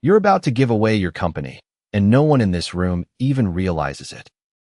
You're about to give away your company, and no one in this room even realizes it.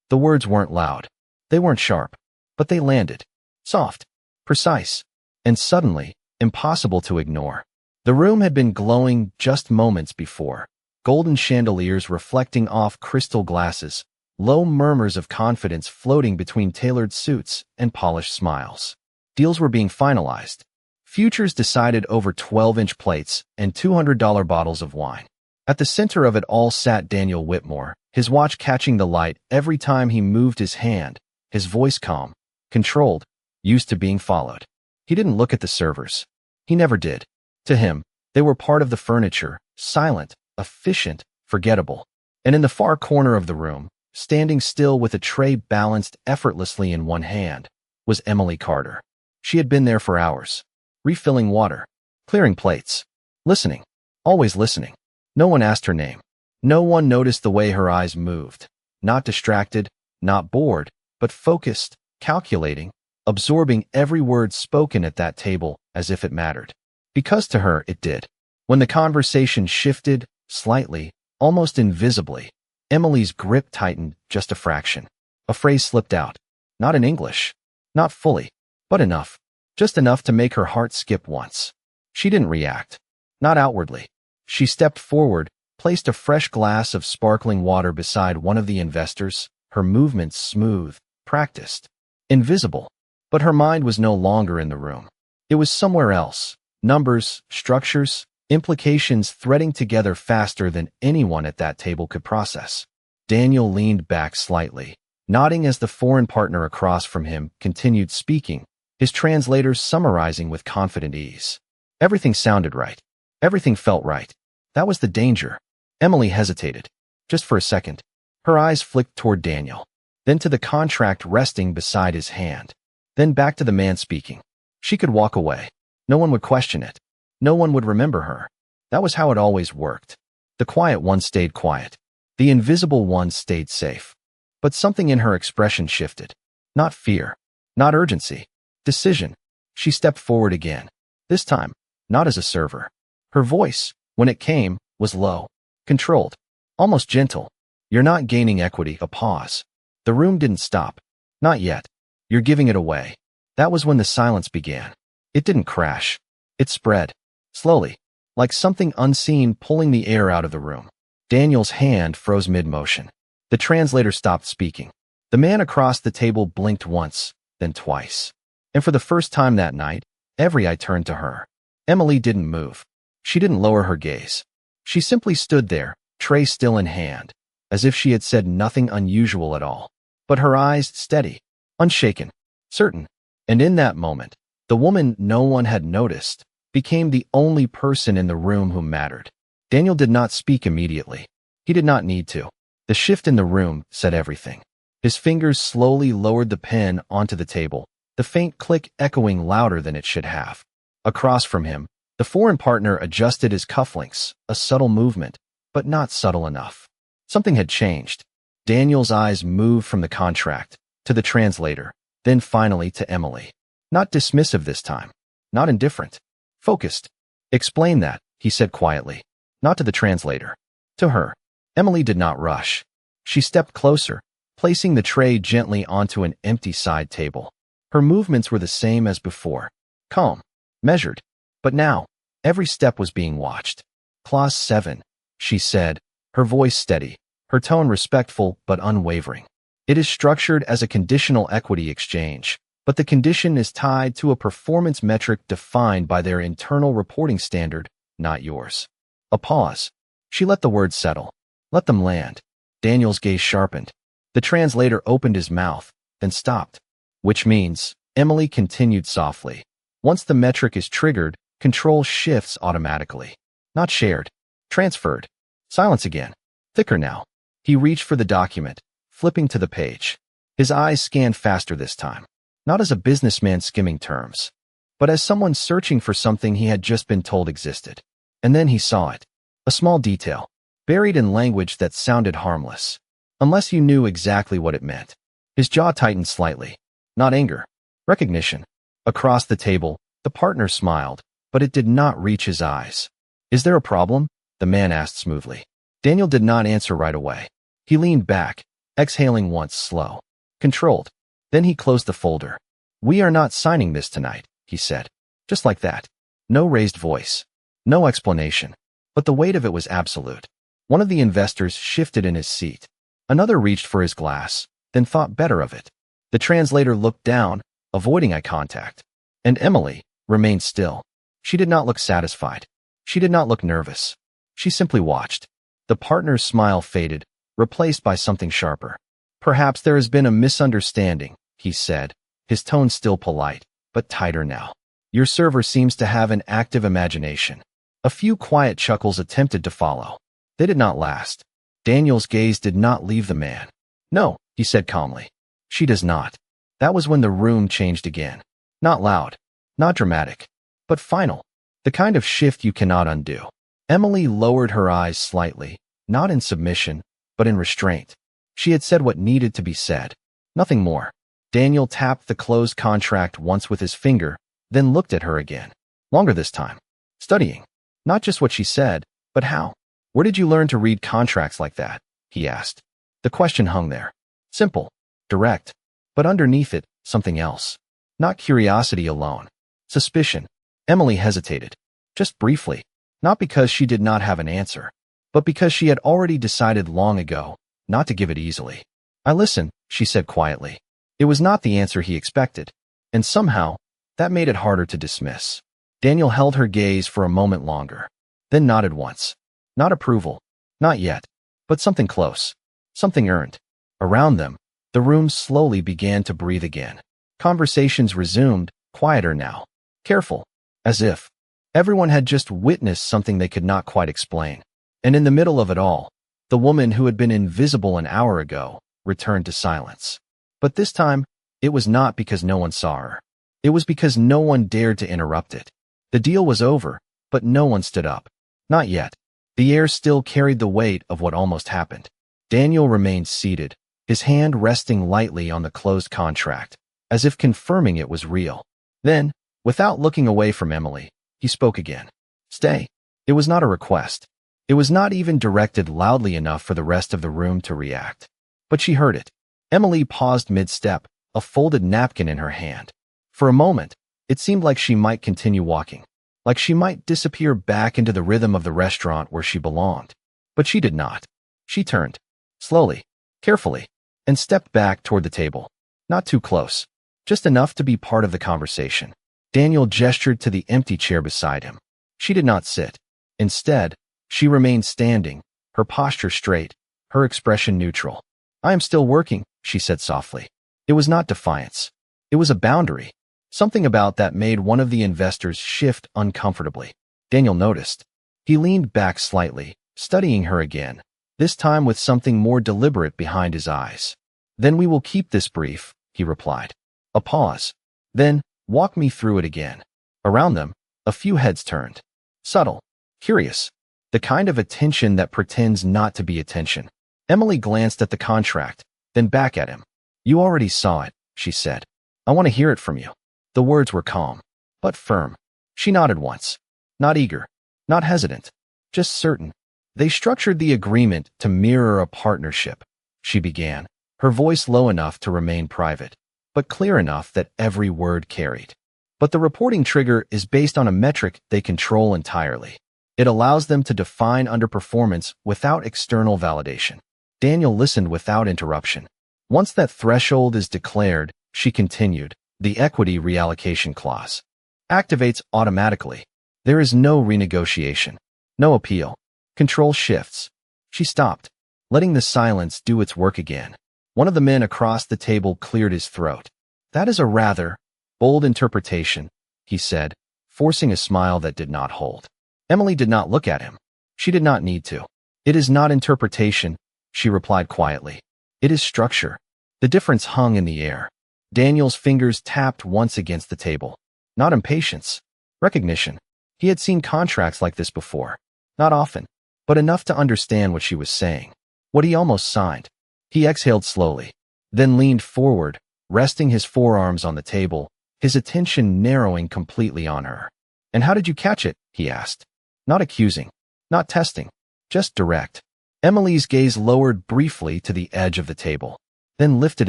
The words weren't loud. They weren't sharp, but they landed. Soft, precise, and suddenly, impossible to ignore. The room had been glowing just moments before. Golden chandeliers reflecting off crystal glasses, low murmurs of confidence floating between tailored suits and polished smiles. Deals were being finalized. Futures decided over 12-inch plates and $200 bottles of wine. At the center of it all sat Daniel Whitmore, his watch catching the light every time he moved his hand, his voice calm, controlled, used to being followed. He didn't look at the servers. He never did. To him, they were part of the furniture, silent, efficient, forgettable. And in the far corner of the room, standing still with a tray balanced effortlessly in one hand, was Emily Carter. She had been there for hours, refilling water, clearing plates, listening, always listening. No one asked her name. No one noticed the way her eyes moved. Not distracted, not bored, but focused, calculating, absorbing every word spoken at that table as if it mattered. Because to her it did. When the conversation shifted, slightly, almost invisibly, Emily's grip tightened just a fraction. A phrase slipped out. Not in English. Not fully, but enough. Just enough to make her heart skip once. She didn't react. Not outwardly. She stepped forward, placed a fresh glass of sparkling water beside one of the investors, her movements smooth, practiced, invisible. But her mind was no longer in the room. It was somewhere else. Numbers, structures, implications threading together faster than anyone at that table could process. Daniel leaned back slightly, nodding as the foreign partner across from him continued speaking, his translators summarizing with confident ease. Everything sounded right. Everything felt right. That was the danger. Emily hesitated. Just for a second. Her eyes flicked toward Daniel, then to the contract resting beside his hand, then back to the man speaking. She could walk away. No one would question it. No one would remember her. That was how it always worked. The quiet one stayed quiet. The invisible one stayed safe. But something in her expression shifted. Not fear. Not urgency. Decision. She stepped forward again. This time, not as a server. Her voice, when it came, was low, controlled, almost gentle. You're not gaining equity. A pause. The room didn't stop. Not yet. You're giving it away. That was when the silence began. It didn't crash. It spread. Slowly. Like something unseen pulling the air out of the room. Daniel's hand froze mid-motion. The translator stopped speaking. The man across the table blinked once, then twice. And for the first time that night, every eye turned to her. Emily didn't move. She didn't lower her gaze. She simply stood there, tray still in hand, as if she had said nothing unusual at all. But her eyes steady, unshaken, certain. And in that moment, the woman no one had noticed became the only person in the room who mattered. Daniel did not speak immediately. He did not need to. The shift in the room said everything. His fingers slowly lowered the pen onto the table, the faint click echoing louder than it should have. Across from him, the foreign partner adjusted his cufflinks, a subtle movement, but not subtle enough. Something had changed. Daniel's eyes moved from the contract to the translator, then finally to Emily. Not dismissive this time. Not indifferent. Focused. Explain that, he said quietly. Not to the translator. To her. Emily did not rush. She stepped closer, placing the tray gently onto an empty side table. Her movements were the same as before. Calm. Measured. But now, every step was being watched. Clause 7, she said, her voice steady, her tone respectful but unwavering. It is structured as a conditional equity exchange, but the condition is tied to a performance metric defined by their internal reporting standard, not yours. A pause. She let the words settle. Let them land. Daniel's gaze sharpened. The translator opened his mouth, then stopped. Which means, Emily continued softly. Once the metric is triggered, control shifts automatically. Not shared. Transferred. Silence again. Thicker now. He reached for the document, flipping to the page. His eyes scanned faster this time. Not as a businessman skimming terms, but as someone searching for something he had just been told existed. And then he saw it. A small detail, buried in language that sounded harmless, unless you knew exactly what it meant. His jaw tightened slightly. Not anger. Recognition. Across the table, the partner smiled, but it did not reach his eyes. Is there a problem? The the man asked smoothly. Daniel did not answer right away. He leaned back, exhaling once slow, controlled. Then he closed the folder. "We are not signing this tonight," he said. Just like that. No raised voice. No explanation. But the weight of it was absolute. One of the investors shifted in his seat. Another reached for his glass, then thought better of it. The translator looked down, avoiding eye contact. And Emily remained still. She did not look satisfied. She did not look nervous. She simply watched. The partner's smile faded, replaced by something sharper. "Perhaps there has been a misunderstanding," he said, his tone still polite, but tighter now. "Your server seems to have an active imagination." A few quiet chuckles attempted to follow. They did not last. Daniel's gaze did not leave the man. "No," he said calmly. "She does not." That was when the room changed again. Not loud, not dramatic, but final. The kind of shift you cannot undo. Emily lowered her eyes slightly, not in submission, but in restraint. She had said what needed to be said. Nothing more. Daniel tapped the closed contract once with his finger, then looked at her again. Longer this time. Studying. Not just what she said, but how. "Where did you learn to read contracts like that?" he asked. The question hung there. Simple. Direct. But underneath it, something else. Not curiosity alone. Suspicion. Emily hesitated. Just briefly. Not because she did not have an answer, but because she had already decided long ago not to give it easily. "I listen," she said quietly. It was not the answer he expected, and somehow, that made it harder to dismiss. Daniel held her gaze for a moment longer, then nodded once. Not approval. Not yet. But something close. Something earned. Around them, the room slowly began to breathe again. Conversations resumed, quieter now. Careful. As if everyone had just witnessed something they could not quite explain. And in the middle of it all, the woman who had been invisible an hour ago returned to silence. But this time, it was not because no one saw her. It was because no one dared to interrupt it. The deal was over, but no one stood up. Not yet. The air still carried the weight of what almost happened. Daniel remained seated, his hand resting lightly on the closed contract, as if confirming it was real. Then, without looking away from Emily, he spoke again. "Stay." It was not a request. It was not even directed loudly enough for the rest of the room to react. But she heard it. Emily paused mid-step, a folded napkin in her hand. For a moment, it seemed like she might continue walking, like she might disappear back into the rhythm of the restaurant where she belonged. But she did not. She turned, slowly, carefully, and stepped back toward the table. Not too close, just enough to be part of the conversation. Daniel gestured to the empty chair beside him. She did not sit. Instead, she remained standing, her posture straight, her expression neutral. "I am still working," she said softly. It was not defiance. It was a boundary. Something about that made one of the investors shift uncomfortably. Daniel noticed. He leaned back slightly, studying her again, this time with something more deliberate behind his eyes. "Then we will keep this brief," he replied. A pause. "Then, walk me through it again." Around them, a few heads turned. Subtle. Curious. The kind of attention that pretends not to be attention. Emily glanced at the contract, then back at him. "You already saw it," she said. "I want to hear it from you." The words were calm, but firm. She nodded once. Not eager, not hesitant, just certain. "They structured the agreement to mirror a partnership," she began, her voice low enough to remain private, but clear enough that every word carried. "But the reporting trigger is based on a metric they control entirely. It allows them to define underperformance without external validation." Daniel listened without interruption. "Once that threshold is declared," she continued, "the equity reallocation clause activates automatically. There is no renegotiation, no appeal. Control shifts." She stopped, letting the silence do its work again. One of the men across the table cleared his throat. "That is a rather bold interpretation," he said, forcing a smile that did not hold. Emily did not look at him. She did not need to. "It is not interpretation," she replied quietly. "It is structure." The difference hung in the air. Daniel's fingers tapped once against the table. Not impatience. Recognition. He had seen contracts like this before. Not often, but enough to understand what she was saying. What he almost signed. He exhaled slowly, then leaned forward, resting his forearms on the table, his attention narrowing completely on her. "And how did you catch it?" he asked. Not accusing, Not testing, just direct. Emily's gaze lowered briefly to the edge of the table, then lifted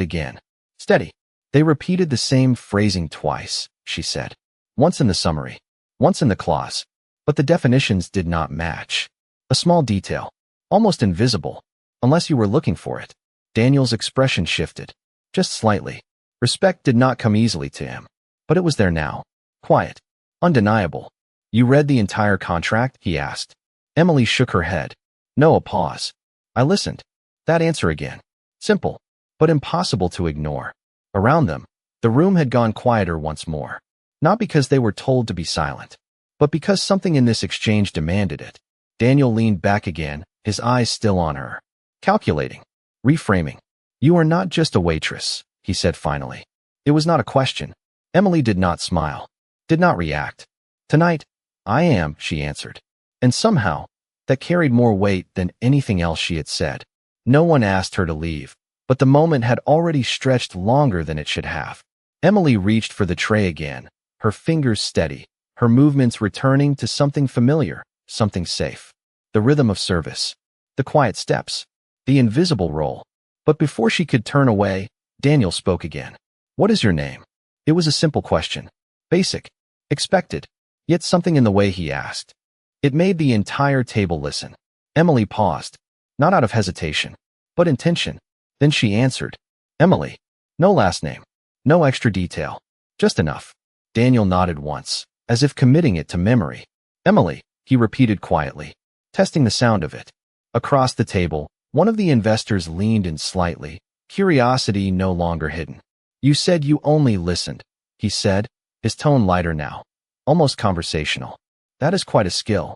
again. Steady. They repeated the same phrasing twice, she said. Once in the summary, once in the clause. But the definitions did not match. A small detail, almost invisible, unless you were looking for it. Daniel's expression shifted, just slightly. Respect did not come easily to him, but it was there now. Quiet, undeniable. You read the entire contract? He asked. Emily shook her head. No, a pause. I listened. That answer again. Simple, but impossible to ignore. Around them, the room had gone quieter once more. Not because they were told to be silent, but because something in this exchange demanded it. Daniel leaned back again, his eyes still on her. Calculating. Reframing. You are not just a waitress, he said finally. It was not a question. Emily did not smile, did not react. Tonight, I am, she answered. And somehow, that carried more weight than anything else she had said. No one asked her to leave, but the moment had already stretched longer than it should have. Emily reached for the tray again, her fingers steady, her movements returning to something familiar, something safe. The rhythm of service, the quiet steps, the invisible roll. But before she could turn away, Daniel spoke again. What is your name? It was a simple question. Basic. Expected. Yet something in the way he asked. It made the entire table listen. Emily paused, not out of hesitation, but intention. Then she answered. Emily. No last name. No extra detail. Just enough. Daniel nodded once, as if committing it to memory. Emily, he repeated quietly, testing the sound of it. Across the table, one of the investors leaned in slightly, curiosity no longer hidden. You said you only listened, he said, his tone lighter now, almost conversational. That is quite a skill.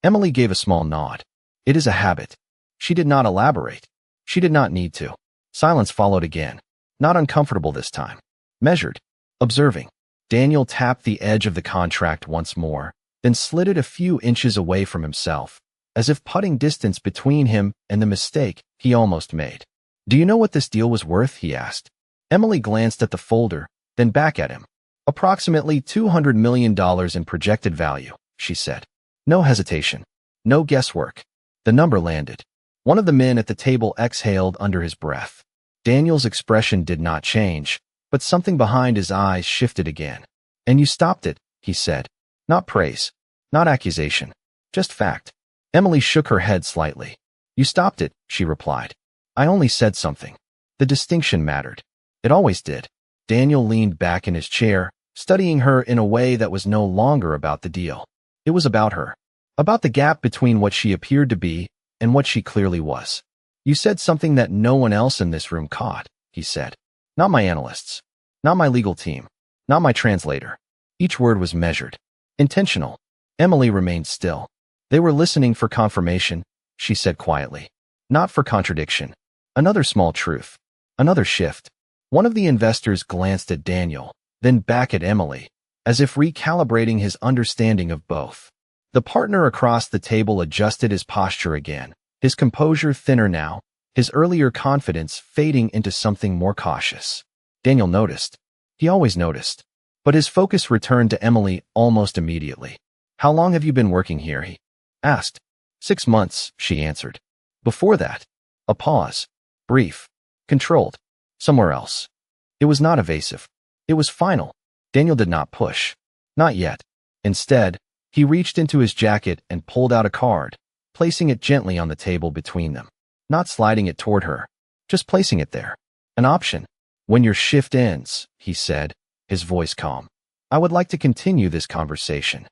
Emily gave a small nod. It is a habit. She did not elaborate. She did not need to. Silence followed again, not uncomfortable this time. Measured, observing. Daniel tapped the edge of the contract once more, then slid it a few inches away from himself, as if putting distance between him and the mistake he almost made. Do you know what this deal was worth? He asked. Emily glanced at the folder, then back at him. Approximately $200 million in projected value, she said. No hesitation. No guesswork. The number landed. One of the men at the table exhaled under his breath. Daniel's expression did not change, but something behind his eyes shifted again. And you stopped it, he said. Not praise. Not accusation. Just fact. Emily shook her head slightly. You stopped it, she replied. I only said something. The distinction mattered. It always did. Daniel leaned back in his chair, studying her in a way that was no longer about the deal. It was about her. About the gap between what she appeared to be and what she clearly was. You said something that no one else in this room caught, he said. Not my analysts. Not my legal team. Not my translator. Each word was measured. Intentional. Emily remained still. They were listening for confirmation, she said quietly. Not for contradiction. Another small truth. Another shift. One of the investors glanced at Daniel, then back at Emily, as if recalibrating his understanding of both. The partner across the table adjusted his posture again, his composure thinner now, his earlier confidence fading into something more cautious. Daniel noticed. He always noticed. But his focus returned to Emily almost immediately. How long have you been working here? He asked. 6 months, she answered. Before that, a pause. Brief. Controlled. Somewhere else. It was not evasive. It was final. Daniel did not push. Not yet. Instead, he reached into his jacket and pulled out a card, placing it gently on the table between them. Not sliding it toward her, just placing it there. An option. When your shift ends, he said, his voice calm. I would like to continue this conversation.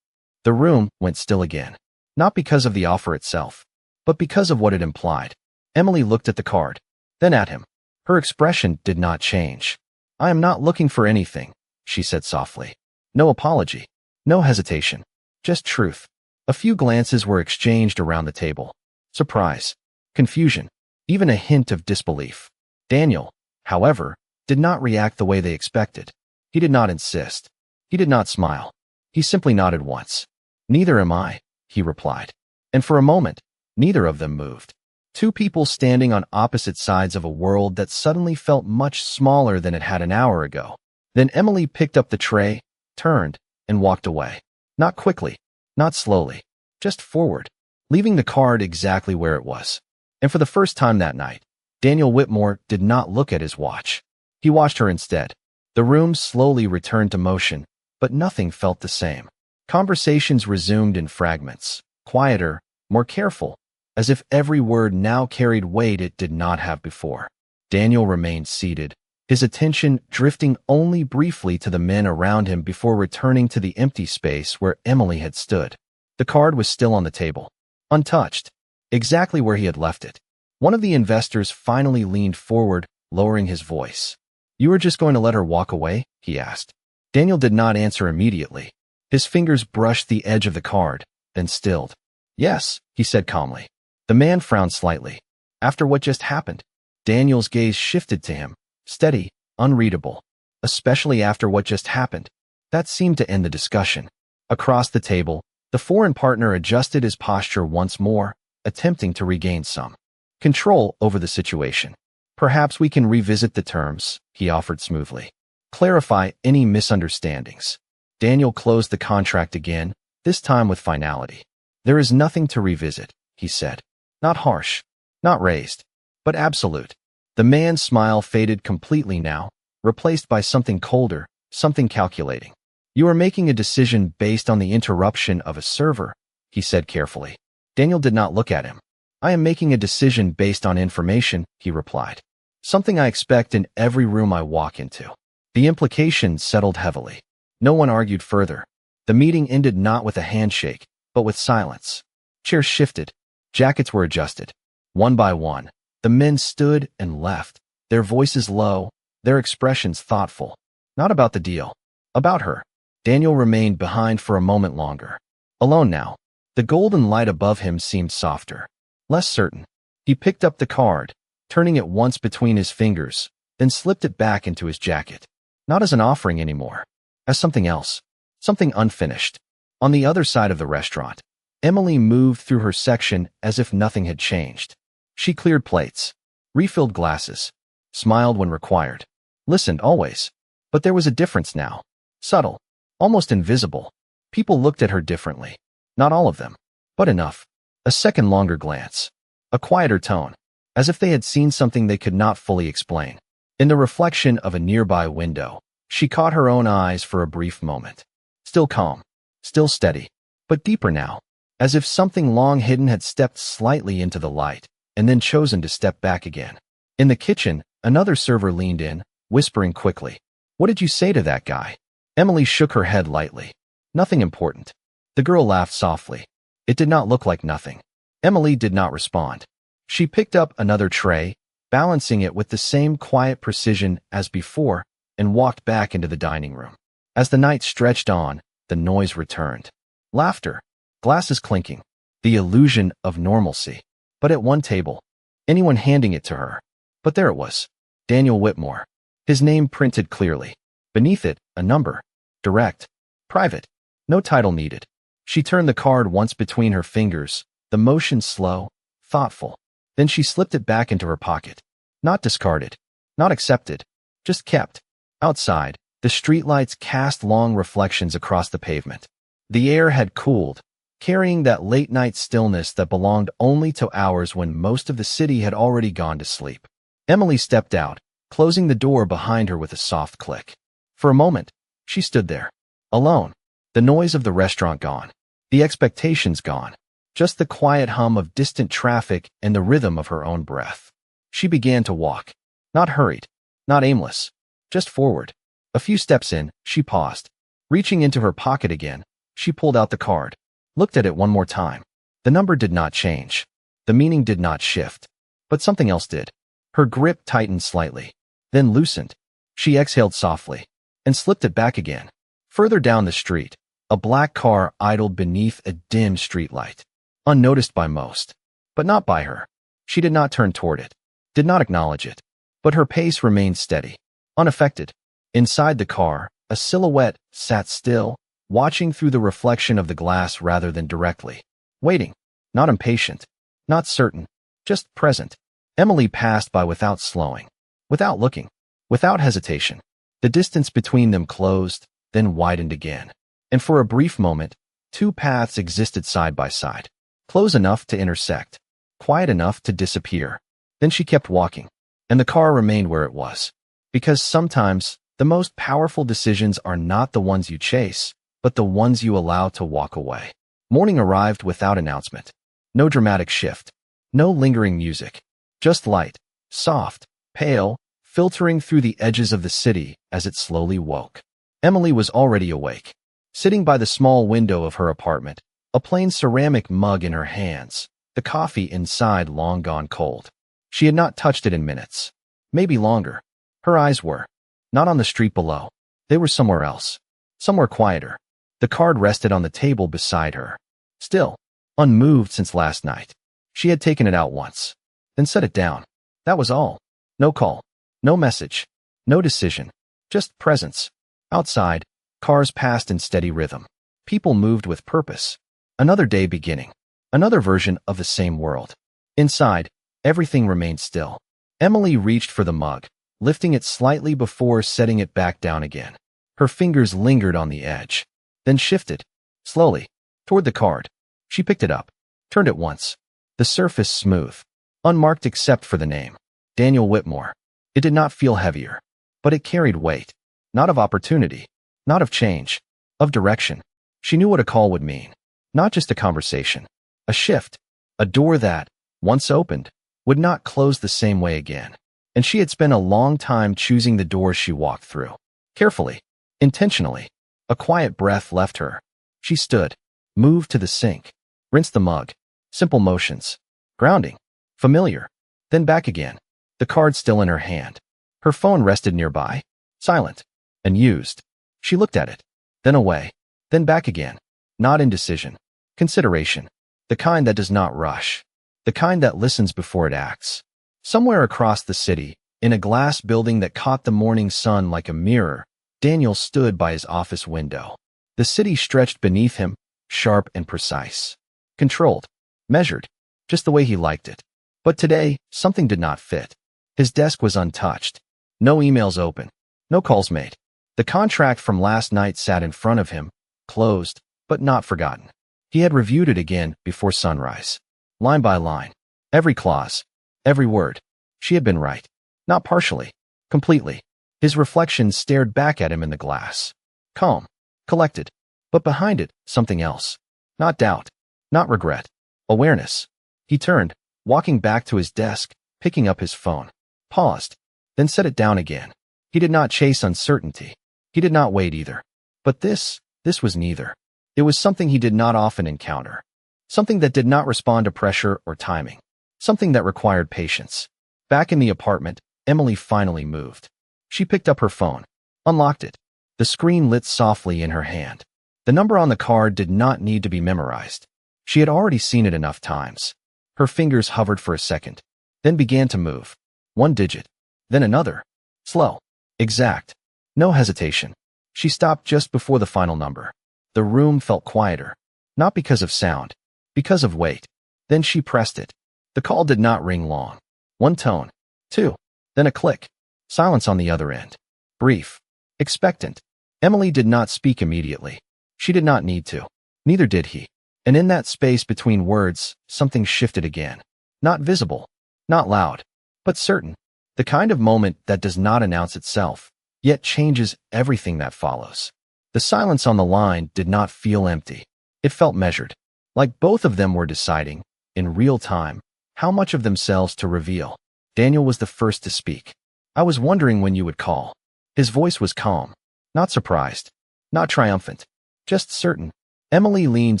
The room went still again. Not because of the offer itself, but because of what it implied. Emily looked at the card, then at him. Her expression did not change. I am not looking for anything, she said softly. No apology. No hesitation. Just truth. A few glances were exchanged around the table. Surprise. Confusion. Even a hint of disbelief. Daniel, however, did not react the way they expected. He did not insist. He did not smile. He simply nodded once. Neither am I, he replied. And for a moment, neither of them moved. Two people standing on opposite sides of a world that suddenly felt much smaller than it had an hour ago. Then Emily picked up the tray, turned, and walked away. Not quickly, not slowly, just forward. leaving the card exactly where it was. And for the first time that night, Daniel Whitmore did not look at his watch. He watched her instead. The room slowly returned to motion, but nothing felt the same. Conversations resumed in fragments, quieter, more careful, as if every word now carried weight it did not have before. Daniel remained seated, his attention drifting only briefly to the men around him before returning to the empty space where Emily had stood. The card was still on the table, untouched, exactly where he had left it. One of the investors finally leaned forward, lowering his voice. "You were just going to let her walk away?" he asked. Daniel did not answer immediately. His fingers brushed the edge of the card, then stilled. "Yes," he said calmly. The man frowned slightly. After what just happened, Daniel's gaze shifted to him, steady, unreadable. Especially after what just happened. That seemed to end the discussion. Across the table, the foreign partner adjusted his posture once more, attempting to regain some control over the situation. "Perhaps we can revisit the terms," he offered smoothly. "Clarify any misunderstandings." Daniel closed the contract again, this time with finality. "There is nothing to revisit," he said. Not harsh, not raised, but absolute. The man's smile faded completely now, replaced by something colder, something calculating. "You are making a decision based on the interruption of a server," he said carefully. Daniel did not look at him. "I am making a decision based on information," he replied. "Something I expect in every room I walk into." The implication settled heavily. No one argued further. The meeting ended not with a handshake, but with silence. Chairs shifted. Jackets were adjusted. One by one, the men stood and left, their voices low, their expressions thoughtful. Not about the deal. About her. Daniel remained behind for a moment longer. Alone now. The golden light above him seemed softer, less certain. He picked up the card, turning it once between his fingers, then slipped it back into his jacket. Not as an offering anymore. As something else. Something unfinished. On the other side of the restaurant, Emily moved through her section as if nothing had changed. She cleared plates, refilled glasses, smiled when required, listened always. But there was a difference now. Subtle, almost invisible. People looked at her differently. Not all of them, but enough. A second longer glance. A quieter tone, as if they had seen something they could not fully explain. In the reflection of a nearby window, she caught her own eyes for a brief moment. Still calm, still steady, but deeper now, as if something long hidden had stepped slightly into the light, and then chosen to step back again. In the kitchen, another server leaned in, whispering quickly. "What did you say to that guy?" Emily shook her head lightly. "Nothing important." The girl laughed softly. It did not look like nothing. Emily did not respond. She picked up another tray, balancing it with the same quiet precision as before, and walked back into the dining room. As the night stretched on, the noise returned. Laughter, glasses clinking, the illusion of normalcy. But at one table, anyone handing it to her. But there it was. Daniel Whitmore. His name printed clearly. Beneath it, a number. Direct. Private. No title needed. She turned the card once between her fingers, the motion slow, thoughtful. Then she slipped it back into her pocket. Not discarded. Not accepted. Just kept. Outside, the streetlights cast long reflections across the pavement. The air had cooled, carrying that late-night stillness that belonged only to hours when most of the city had already gone to sleep. Emily stepped out, closing the door behind her with a soft click. For a moment, she stood there, alone. The noise of the restaurant gone. The expectations gone. Just the quiet hum of distant traffic and the rhythm of her own breath. She began to walk. Not hurried. Not aimless. Just forward. A few steps in, she paused. Reaching into her pocket again, she pulled out the card. Looked at it one more time. The number did not change. The meaning did not shift. But something else did. Her grip tightened slightly. Then loosened. She exhaled softly. And slipped it back again. Further down the street, a black car idled beneath a dim streetlight. Unnoticed by most. But not by her. She did not turn toward it. Did not acknowledge it. But her pace remained steady. Unaffected. Inside the car, a silhouette sat still, watching through the reflection of the glass rather than directly. Waiting. Not impatient. Not certain. Just present. Emily passed by without slowing. Without looking. Without hesitation. The distance between them closed, then widened again. And for a brief moment, two paths existed side by side. Close enough to intersect. Quiet enough to disappear. Then she kept walking. And the car remained where it was. Because sometimes, the most powerful decisions are not the ones you chase, but the ones you allow to walk away. Morning arrived without announcement. No dramatic shift. No lingering music. Just light, soft, pale, filtering through the edges of the city as it slowly woke. Emily was already awake. Sitting by the small window of her apartment, a plain ceramic mug in her hands, the coffee inside long gone cold. She had not touched it in minutes. Maybe longer. Her eyes were. Not on the street below. They were somewhere else. Somewhere quieter. The card rested on the table beside her. Still, unmoved since last night. She had taken it out once. Then set it down. That was all. No call. No message. No decision. Just presence. Outside, cars passed in steady rhythm. People moved with purpose. Another day beginning. Another version of the same world. Inside, everything remained still. Emily reached for the mug, lifting it slightly before setting it back down again. Her fingers lingered on the edge, then shifted, slowly, toward the card. She picked it up, turned it once. The surface smooth, unmarked except for the name. Daniel Whitmore. It did not feel heavier, but it carried weight. Not of opportunity, not of change, of direction. She knew what a call would mean. Not just a conversation. A shift. A door that, once opened, would not close the same way again. And she had spent a long time choosing the doors she walked through. Carefully. Intentionally. A quiet breath left her. She stood, moved to the sink, rinsed the mug. Simple motions. Grounding. Familiar. Then back again. The card still in her hand. Her phone rested nearby. Silent. And used. She looked at it. Then away. Then back again. Not indecision. Consideration. The kind that does not rush. The kind that listens before it acts. Somewhere across the city, in a glass building that caught the morning sun like a mirror, Daniel stood by his office window. The city stretched beneath him, sharp and precise. Controlled. Measured. Just the way he liked it. But today, something did not fit. His desk was untouched. No emails open. No calls made. The contract from last night sat in front of him, closed, but not forgotten. He had reviewed it again before sunrise. Line by line. Every clause. Every word. She had been right. Not partially. Completely. His reflection stared back at him in the glass. Calm. Collected. But behind it, something else. Not doubt. Not regret. Awareness. He turned, walking back to his desk, picking up his phone. Paused. Then set it down again. He did not chase uncertainty. He did not wait either. But this was neither. It was something he did not often encounter. Something that did not respond to pressure or timing. Something that required patience. Back in the apartment, Emily finally moved. She picked up her phone, unlocked it. The screen lit softly in her hand. The number on the card did not need to be memorized. She had already seen it enough times. Her fingers hovered for a second, then began to move. One digit, then another. Slow. Exact. No hesitation. She stopped just before the final number. The room felt quieter. Not because of sound, because of weight. Then she pressed it. The call did not ring long. One tone. Two. Then a click. Silence on the other end. Brief. Expectant. Emily did not speak immediately. She did not need to. Neither did he. And in that space between words, something shifted again. Not visible. Not loud. But certain. The kind of moment that does not announce itself, yet changes everything that follows. The silence on the line did not feel empty. It felt measured. Like both of them were deciding, in real time, how much of themselves to reveal. Daniel was the first to speak. I was wondering when you would call. His voice was calm. Not surprised. Not triumphant. Just certain. Emily leaned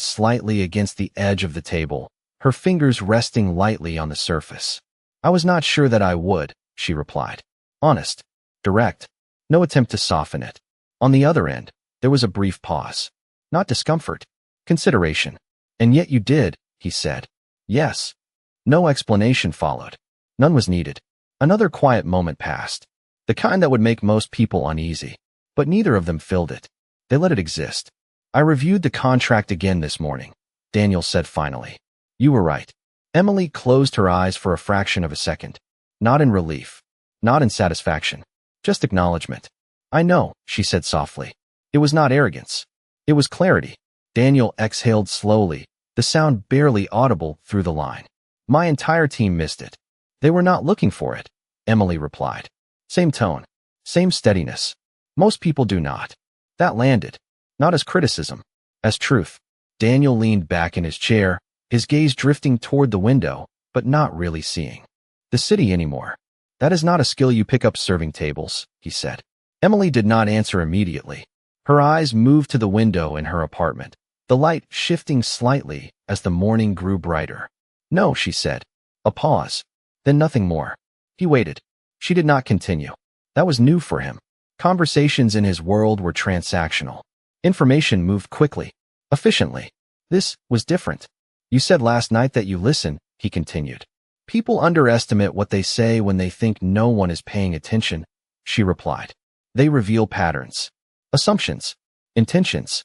slightly against the edge of the table, her fingers resting lightly on the surface. I was not sure that I would, she replied. Honest. Direct. No attempt to soften it. On the other end, there was a brief pause. Not discomfort. Consideration. And yet you did, he said. Yes. No explanation followed. None was needed. Another quiet moment passed. The kind that would make most people uneasy. But neither of them filled it. They let it exist. I reviewed the contract again this morning, Daniel said finally. You were right. Emily closed her eyes for a fraction of a second. Not in relief. Not in satisfaction. Just acknowledgement. I know, she said softly. It was not arrogance. It was clarity. Daniel exhaled slowly, the sound barely audible through the line. My entire team missed it. They were not looking for it, Emily replied. Same tone, same steadiness. Most people do not. That landed, not as criticism, as truth. Daniel leaned back in his chair, his gaze drifting toward the window, but not really seeing the city anymore. That is not a skill you pick up serving tables, he said. Emily did not answer immediately. Her eyes moved to the window in her apartment, the light shifting slightly as the morning grew brighter. No, she said. A pause. Then nothing more. He waited. She did not continue. That was new for him. Conversations in his world were transactional. Information moved quickly, efficiently. This was different. You said last night that you listen, he continued. People underestimate what they say when they think no one is paying attention, she replied. They reveal patterns, assumptions, intentions.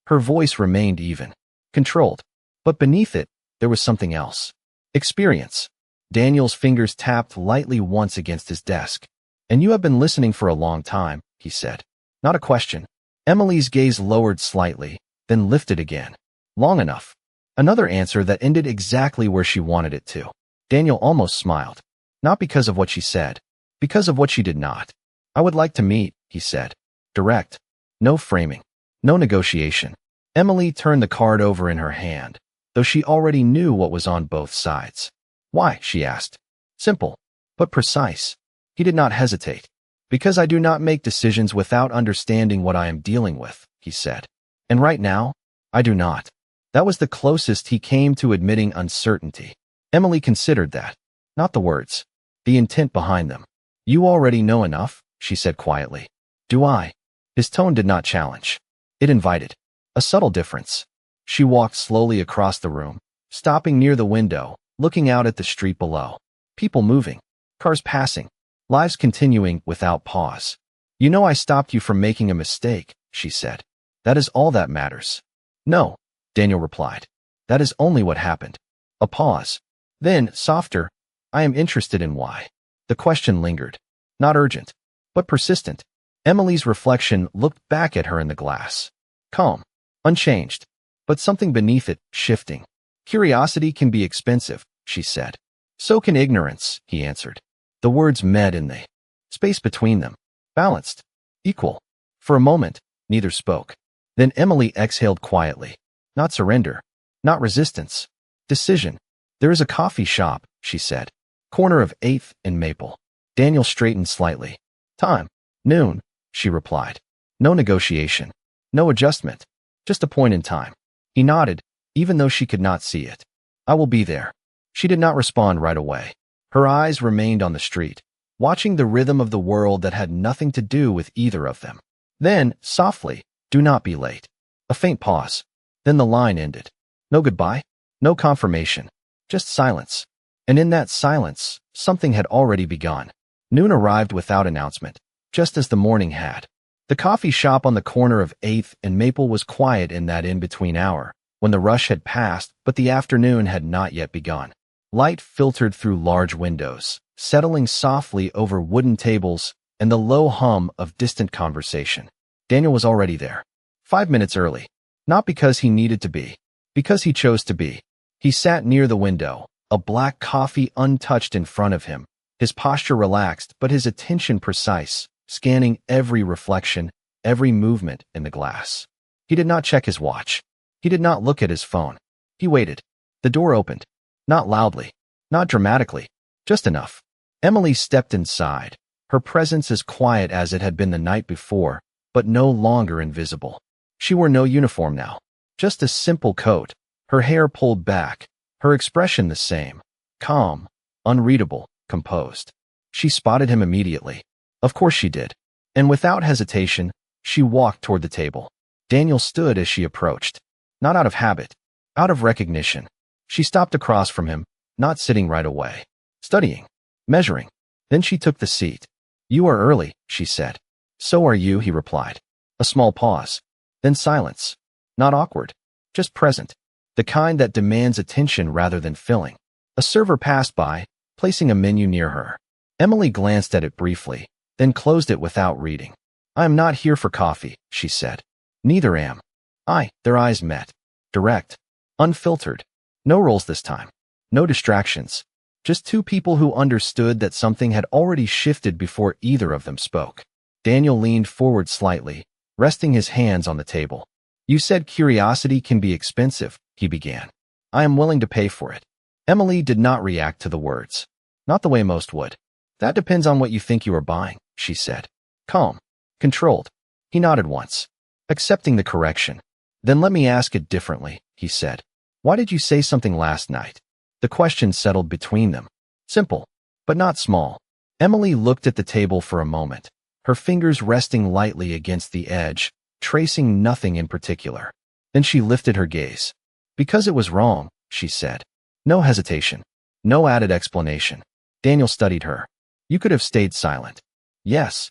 Her voice remained even, controlled. But beneath it, there was something else. Experience. Daniel's fingers tapped lightly once against his desk. And you have been listening for a long time, he said. Not a question. Emily's gaze lowered slightly, then lifted again. Long enough. Another answer that ended exactly where she wanted it to. Daniel almost smiled. Not because of what she said, because of what she did not. I would like to meet, he said. Direct. No framing. No negotiation. Emily turned the card over in her hand, though she already knew what was on both sides. Why? She asked. Simple, but precise. He did not hesitate. Because I do not make decisions without understanding what I am dealing with, he said. And right now, I do not. That was the closest he came to admitting uncertainty. Emily considered that. Not the words. The intent behind them. You already know enough, she said quietly. Do I? His tone did not challenge. It invited. A subtle difference. She walked slowly across the room, stopping near the window, looking out at the street below. People moving. Cars passing. Lives continuing without pause. You know I stopped you from making a mistake, she said. That is all that matters. No, Daniel replied. That is only what happened. A pause. Then, softer, I am interested in why. The question lingered. Not urgent, but persistent. Emily's reflection looked back at her in the glass. Calm, unchanged, but something beneath it shifting. Curiosity can be expensive, she said. So can ignorance, he answered. The words met in the space between them. Balanced. Equal. For a moment, neither spoke. Then Emily exhaled quietly. Not surrender. Not resistance. Decision. There is a coffee shop, she said. Corner of 8th and Maple. Daniel straightened slightly. Time. Noon, she replied. No negotiation. No adjustment. Just a point in time. He nodded, even though she could not see it. I will be there. She did not respond right away. Her eyes remained on the street, watching the rhythm of the world that had nothing to do with either of them. Then, softly, do not be late. A faint pause. Then the line ended. No goodbye. No confirmation. Just silence. And in that silence, something had already begun. Noon arrived without announcement, just as the morning had. The coffee shop on the corner of 8th and Maple was quiet in that in-between hour, when the rush had passed but the afternoon had not yet begun. Light filtered through large windows, settling softly over wooden tables and the low hum of distant conversation. Daniel was already there. 5 minutes early. Not because he needed to be, because he chose to be. He sat near the window, a black coffee untouched in front of him, his posture relaxed but his attention precise, scanning every reflection, every movement in the glass. He did not check his watch. He did not look at his phone. He waited. The door opened. Not loudly, not dramatically, just enough. Emily stepped inside, her presence as quiet as it had been the night before, but no longer invisible. She wore no uniform now, just a simple coat, her hair pulled back, her expression the same, calm, unreadable, composed. She spotted him immediately. Of course she did. And without hesitation, she walked toward the table. Daniel stood as she approached. Not out of habit, out of recognition. She stopped across from him, not sitting right away. Studying, measuring. Then she took the seat. You are early, she said. So are you, he replied. A small pause. Then silence. Not awkward, just present. The kind that demands attention rather than filling. A server passed by, placing a menu near her. Emily glanced at it briefly, then closed it without reading. I am not here for coffee, she said. Neither am I. Their eyes met. Direct. Unfiltered. No roles this time. No distractions. Just two people who understood that something had already shifted before either of them spoke. Daniel leaned forward slightly, resting his hands on the table. You said curiosity can be expensive, he began. I am willing to pay for it. Emily did not react to the words. Not the way most would. That depends on what you think you are buying, she said. Calm. Controlled. He nodded once, accepting the correction. Then let me ask it differently, he said. Why did you say something last night? The question settled between them. Simple, but not small. Emily looked at the table for a moment, her fingers resting lightly against the edge, tracing nothing in particular. Then she lifted her gaze. Because it was wrong, she said. No hesitation. No added explanation. Daniel studied her. You could have stayed silent. Yes.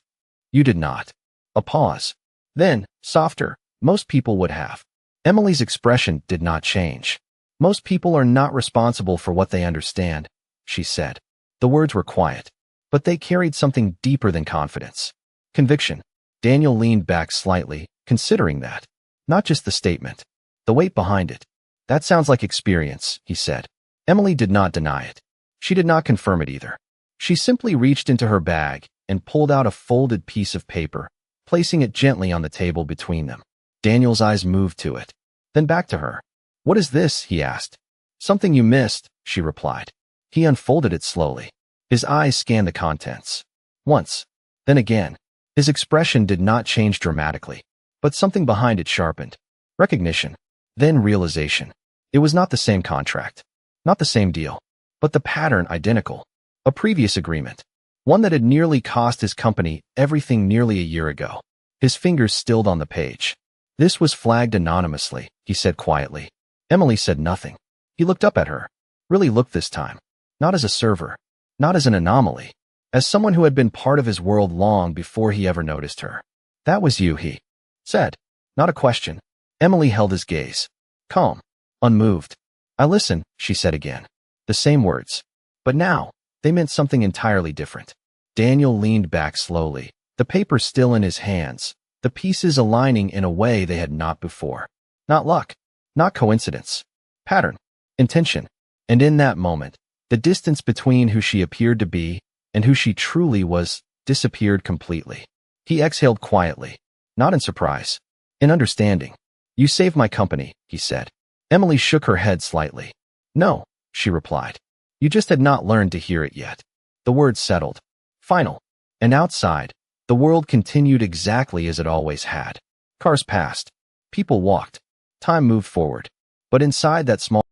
You did not. A pause. Then, softer, most people would have. Emily's expression did not change. Most people are not responsible for what they understand, she said. The words were quiet, but they carried something deeper than confidence. Conviction. Daniel leaned back slightly, considering that. Not just the statement. The weight behind it. That sounds like experience, he said. Emily did not deny it. She did not confirm it either. She simply reached into her bag and pulled out a folded piece of paper, placing it gently on the table between them. Daniel's eyes moved to it, then back to her. What is this? He asked. Something you missed, she replied. He unfolded it slowly. His eyes scanned the contents. Once, then again. His expression did not change dramatically, but something behind it sharpened. Recognition, then realization. It was not the same contract, not the same deal, but the pattern identical. A previous agreement, one that had nearly cost his company everything nearly a year ago. His fingers stilled on the page. This was flagged anonymously, he said quietly. Emily said nothing. He looked up at her. Really looked this time. Not as a server. Not as an anomaly. As someone who had been part of his world long before he ever noticed her. That was you, he said. Not a question. Emily held his gaze. Calm. Unmoved. I listen, she said again. The same words. But now, they meant something entirely different. Daniel leaned back slowly, the paper still in his hands, the pieces aligning in a way they had not before. Not luck. Not coincidence. Pattern. Intention. And in that moment, the distance between who she appeared to be and who she truly was disappeared completely. He exhaled quietly, not in surprise, in understanding. You saved my company, he said. Emily shook her head slightly. No, she replied. You just had not learned to hear it yet. The words settled. Final. And outside, the world continued exactly as it always had. Cars passed. People walked. Time moved forward. But inside that small